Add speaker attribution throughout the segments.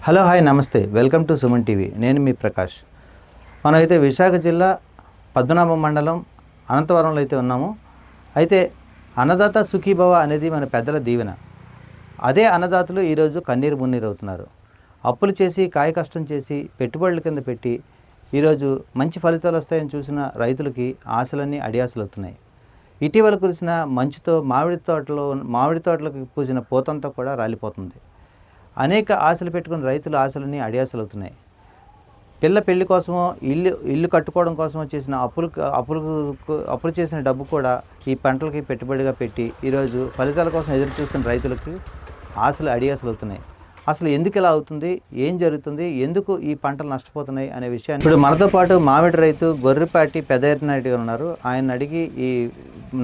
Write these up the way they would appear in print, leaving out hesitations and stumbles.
Speaker 1: Hello hi నమస్తే welcome to Suman TV. నేను మీ ప్రకాష్. మనమైతే విశాఖ జిల్లా పద్మనాభం మండలం అనంతవరంలో అయితే ఉన్నాము. అయితే అన్నదాత సుఖీభవ అనేది మన పెద్దల దీవెన. అదే అన్నదాతలు ఈరోజు కన్నీరు మున్నీరు అవుతున్నారు. అప్పులు చేసి కాయ కష్టం చేసి పెట్టుబడుల కింద పెట్టి ఈరోజు మంచి ఫలితాలు వస్తాయని చూసిన రైతులకి ఆశలన్నీ అడియాసలు అవుతున్నాయి. ఇటీవల కురిసిన మంచుతో మామిడి తోటలకు పూసిన పూతంతా కూడా రాలిపోతుంది. అనేక ఆశలు పెట్టుకున్న రైతుల ఆశలన్నీ అడియాసలు అవుతున్నాయి. పెళ్లి కోసమో ఇల్లు కట్టుకోవడం కోసమో చేసిన అప్పులు చేసిన డబ్బు కూడా ఈ పంటలకి పెట్టుబడిగా పెట్టి ఈరోజు ఫలితాల కోసం ఎదురు చూస్తున్న రైతులకి ఆశలు అడియాసలు అవుతున్నాయి. అసలు ఎందుకు ఇలా అవుతుంది, ఏం జరుగుతుంది, ఎందుకు ఈ పంటలు నష్టపోతున్నాయి అనే విషయాన్ని ఇప్పుడు మనతో పాటు మామిడి రైతు గొర్రెపాటి పెద్దనాయుడు గారు ఉన్నారు. ఆయన అడిగి ఈ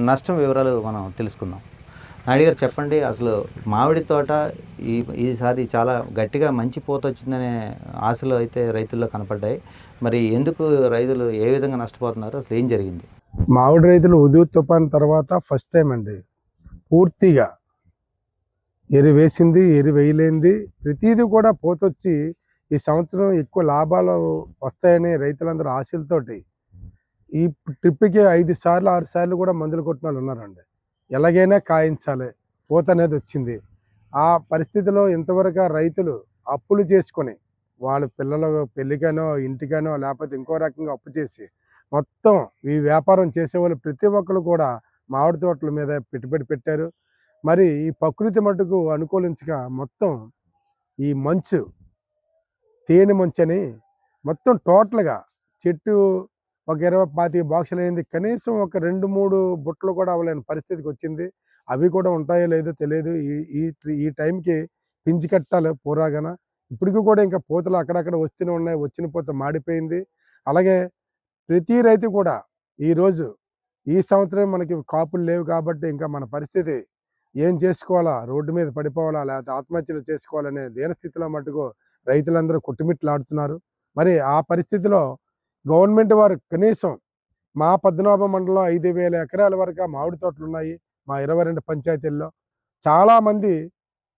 Speaker 1: నష్టం వివరాలు మనం తెలుసుకుందాం. నాయుడు గారు చెప్పండి, అసలు మామిడి తోట ఈసారి చాలా గట్టిగా మంచి పూత వచ్చిందనే ఆశలు అయితే రైతుల్లో కనపడ్డాయి. మరి ఎందుకు రైతులు ఏ విధంగా నష్టపోతున్నారు, అసలు ఏం జరిగింది?
Speaker 2: మామిడి రైతులు హుదూద్ తుఫాన్ తర్వాత ఫస్ట్ టైం అండి పూర్తిగా ఎరి వేసింది, ఎరి వేయలేంది, ప్రతిదీ కూడా పోతొచ్చి ఈ సంవత్సరం ఎక్కువ లాభాలు వస్తాయని రైతులందరూ ఆశలతోటి ఈ ట్రిప్కి 5 సార్లు 6 సార్లు కూడా మందులు కొట్టిన వాళ్ళు ఉన్నారండి. ఎలాగైనా కాయించాలి, పూత అనేది వచ్చింది. ఆ పరిస్థితిలో ఇంతవరకు రైతులు అప్పులు చేసుకొని వాళ్ళ పిల్లల పెళ్ళికనో ఇంటికనో లేకపోతే ఇంకో రకంగా అప్పు చేసి మొత్తం ఈ వ్యాపారం చేసేవాళ్ళు ప్రతి ఒక్కరు కూడా మామిడి తోటల మీద పెట్టుబడి పెట్టారు. మరి ఈ ప్రకృతి మట్టుకు అనుకూలించక మొత్తం ఈ మంచు తేనె మంచని మొత్తం టోటల్గా చెట్టు ఒక 20-25 బాక్సులు అయింది. కనీసం ఒక 2-3 బుట్టలు కూడా అవ్వలేని పరిస్థితికి వచ్చింది. అవి కూడా ఉంటాయో లేదో తెలియదు. ఈ ఈ టైంకి పించి కట్టాలి పూరాగన. ఇప్పటికీ కూడా ఇంకా పూతలు అక్కడక్కడ వస్తూనే ఉన్నాయి. వచ్చిన పూత మాడిపోయింది. అలాగే ప్రతి రైతు కూడా ఈరోజు ఈ సంవత్సరం మనకి కాపులు లేవు కాబట్టి ఇంకా మన పరిస్థితి ఏం చేసుకోవాలా, రోడ్డు మీద పడిపోవాలా, లేకపోతే ఆత్మహత్యలు చేసుకోవాలనే దీనస్థితిలో మటుకు రైతులందరూ కొట్టుమిట్లాడుతున్నారు. మరి ఆ పరిస్థితిలో గవర్నమెంట్ వారు కనీసం మా పద్మనాభం మండలంలో 5,000 ఎకరాల వరకు మామిడి తోటలు ఉన్నాయి. మా 22 పంచాయతీల్లో చాలామంది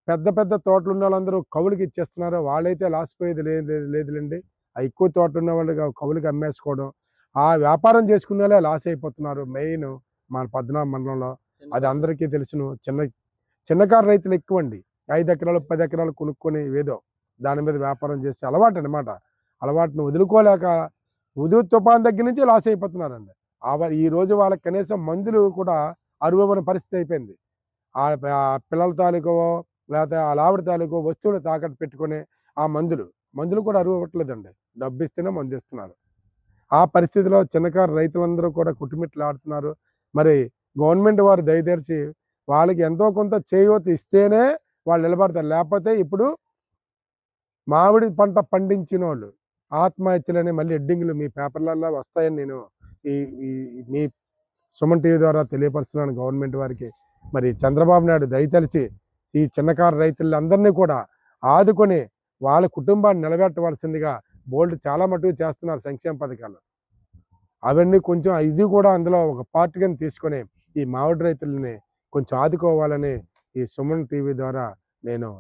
Speaker 2: పెద్ద పెద్ద తోటలు ఉన్న వాళ్ళందరూ కవులకి ఇచ్చేస్తున్నారు. వాళ్ళైతే లాసిపోయేది లేదులేండి. ఆ ఎక్కువ తోట ఉన్న వాళ్ళు కవులకి అమ్మేసుకోవడం, ఆ వ్యాపారం చేసుకునే వాళ్ళే లాస్ అయిపోతున్నారు. మెయిన్ మన పద్మనాభం మండలంలో అది అందరికీ తెలుసును. చిన్నకారు రైతులు ఎక్కువ అండి. 5 ఎకరాలు 10 ఎకరాలు కొనుక్కొని ఏదో దాని మీద వ్యాపారం చేసే అలవాటు అనమాట. అలవాటును వదులుకోలేక హుదూద్ తుఫాన్ దగ్గర నుంచి లాస్ అయిపోతున్నారండి. ఈ రోజు వాళ్ళకి కనీసం మందులు కూడా అరువని పరిస్థితి అయిపోయింది. ఆ పిల్లల తాలూకో లేకపోతే ఆ ఆవిడ తాలూకో వస్తువులు తాకట్టు పెట్టుకుని ఆ మందులు కూడా అరువట్లేదండి. డబ్బు ఇస్తేనే మందు ఇస్తున్నారు. ఆ పరిస్థితిలో చిన్నకారు రైతులందరూ కూడా కుట్టుమిట్లాడుతున్నారు. మరి గవర్నమెంట్ వారు దయచేసి వాళ్ళకి ఎంతో కొంత చేయూత ఇస్తేనే వాళ్ళు నిలబడతారు. లేకపోతే ఇప్పుడు మామిడి పంట పండించిన వాళ్ళు ఆత్మహత్యలని మళ్ళీ హెడ్డింగ్లు మీ పేపర్లలో వస్తాయని నేను మీ సుమన్ టీవీ ద్వారా తెలియపరుస్తున్నాను గవర్నమెంట్ వారికి. మరి చంద్రబాబు నాయుడు దయతలిచి ఈ చిన్నకారు రైతులందరినీ కూడా ఆదుకొని వాళ్ళ కుటుంబాన్ని నిలబెట్టవలసిందిగా బోల్డ్ చాలా మటుకు చేస్తున్నారు సంక్షేమ పథకాలు. అవన్నీ కొంచెం ఇది కూడా అందులో ఒక పార్ట్ కింద తీసుకొని ఈ మామిడి రైతులని కొంచెం ఆదుకోవాలని ఈ సుమన్ టీవీ ద్వారా నేను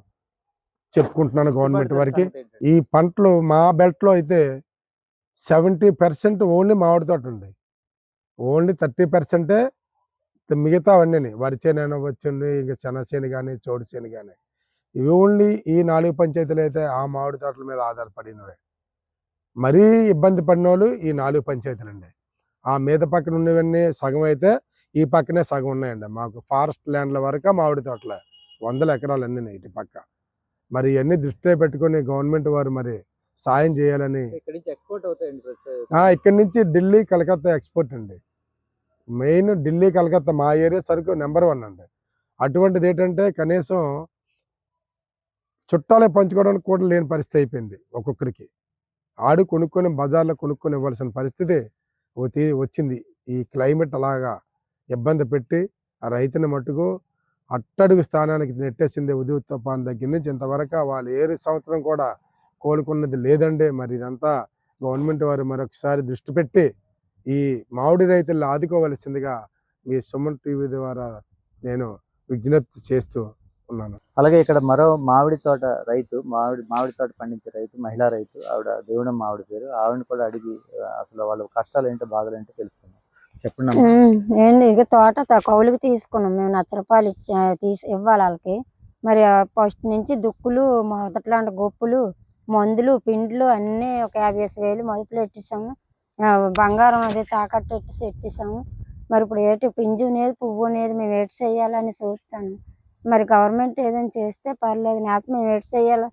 Speaker 2: చెప్పుకుంటున్నాను గవర్నమెంట్ వారికి. ఈ పంటలు మా బెల్ట్లో అయితే 70% ఓన్లీ మామిడి తోట ఉంది. ఓన్లీ 30% మిగతా అవన్నీ వరి చేను వచ్చింది, ఇంకా శనగసేను కానీ చోడు చేను కానీ ఇవి ఓన్లీ ఈ 4 పంచాయతీలు అయితే ఆ మామిడి తోటల మీద ఆధారపడినవే. మరీ ఇబ్బంది పడిన వాళ్ళు ఈ 4 పంచాయతీలు అండి. ఆ మీద పక్కన ఉన్నవన్నీ సగం అయితే ఈ పక్కనే సగం ఉన్నాయండి. మాకు ఫారెస్ట్ ల్యాండ్ల వరకు మామిడి తోటలే 100 ఎకరాలు అన్నీ ఇటు పక్క. మరి ఇవన్నీ దృష్టిలో పెట్టుకొని గవర్నమెంట్ వారు మరి సాయం చేయాలని. ఇక్కడి నుంచి ఢిల్లీ కలకత్తా ఎక్స్పోర్ట్ అండి. మెయిన్ ఢిల్లీ కలకత్తా మా ఏరియా సరుకు నెంబర్ 1 అండి. అటువంటిది ఏంటంటే కనీసం చుట్టాలే పంచుకోవడానికి కూడా లేని పరిస్థితి అయిపోయింది. ఒక్కొక్కరికి కొనుక్కొని బజార్లో కొనుక్కొని ఇవ్వాల్సిన పరిస్థితి వచ్చింది. ఈ క్లైమేట్ అలాగా ఇబ్బంది పెట్టి ఆ రైతుని మట్టుకు అట్టడుగు స్థానానికి నెట్టేసింది. హుదూద్ తుఫాన్ దగ్గర నుంచి ఇంతవరకు వాళ్ళు ఏ సంవత్సరం కూడా కోలుకున్నది లేదండి. మరి ఇదంతా గవర్నమెంట్ వారు మరొకసారి దృష్టి పెట్టి ఈ మామిడి రైతులను ఆదుకోవలసిందిగా మీ సుమన్ టీవీ ద్వారా నేను విజ్ఞప్తి చేస్తూ ఉన్నాను.
Speaker 1: అలాగే ఇక్కడ మరో మామిడి తోట రైతు, మామిడి తోట పండించే రైతు, మహిళా రైతు, ఆవిడ దేవుడమ్మ ఆవిడ పేరు. ఆవిడని కూడా అడిగి అసలు వాళ్ళ కష్టాలు ఏంటో బాధలు ఏంటో తెలుసుకుందాం. చెప్పండి అమ్మా.
Speaker 3: ఏంటి ఇక తోట కౌలుకి తీసుకున్నాం మేము. 1,00,000 రూపాయలు ఇవ్వాలి వాళ్ళకి. మరి ఫస్ట్ నుంచి దుక్కులు, మొదట్లో గొప్పులు, మందులు, పిండ్లు అన్నీ ఒక 50,000 మొదలు ఎట్టిస్తాము. బంగారం అది తాకట్టు ఎట్టిస్తాము. మరి ఇప్పుడు ఏటి పింజు అనేది పువ్వు అనేది మేము ఏటి చేయాలని చూస్తాను. మరి గవర్నమెంట్ ఏదైనా చేస్తే పర్లేదు, లేకపోతే మేము ఏటి చేయాలి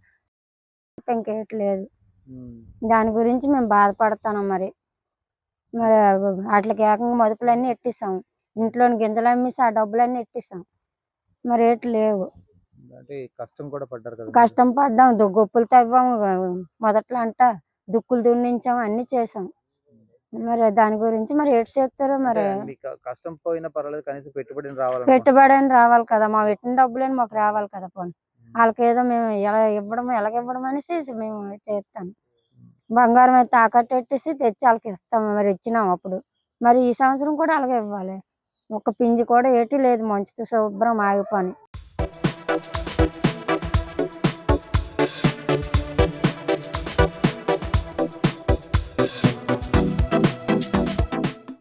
Speaker 3: ఇంకేయట్లేదు. దాని గురించి మేము బాధపడతాను. మరి వాటికి ఏకంగా మదుపులన్నీ ఎట్టిస్తాం. ఇంట్లోని గింజలు అమ్మేసి ఆ డబ్బులన్నీ ఎట్టిస్తాం. మరి ఏటి లేవు.
Speaker 1: అంటే కష్టం కూడా పడ్డారు కదా.
Speaker 3: కష్టం పడ్డాం, గొప్పులు తవ్వాము, మొదట్లో దుక్కులు దున్నించాము, అన్ని చేసాం. మరి దాని గురించి మరి ఏటి చేస్తారో. మరి
Speaker 1: కష్టం పోయినా పర్వాలేదు, కనీసం పెట్టుబడి
Speaker 3: పెట్టుబడి అని రావాలి కదా. మా పెట్టిన డబ్బులని మాకు రావాలి కదా. పోనీ వాళ్ళకి ఏదో మేము ఎలాగివ్వడం అనేసి మేము చేస్తాం. బంగారం అయితే తాకట్టు ఎట్టేసి తెచ్చి వాళ్ళకి ఇస్తాము. మరి ఇచ్చినాం అప్పుడు. మరి ఈ సంవత్సరం కూడా అలాగే ఇవ్వాలి. ఒక పింజి కూడా ఏటి లేదు, మంచితో శుభ్రం ఆగిపోయి.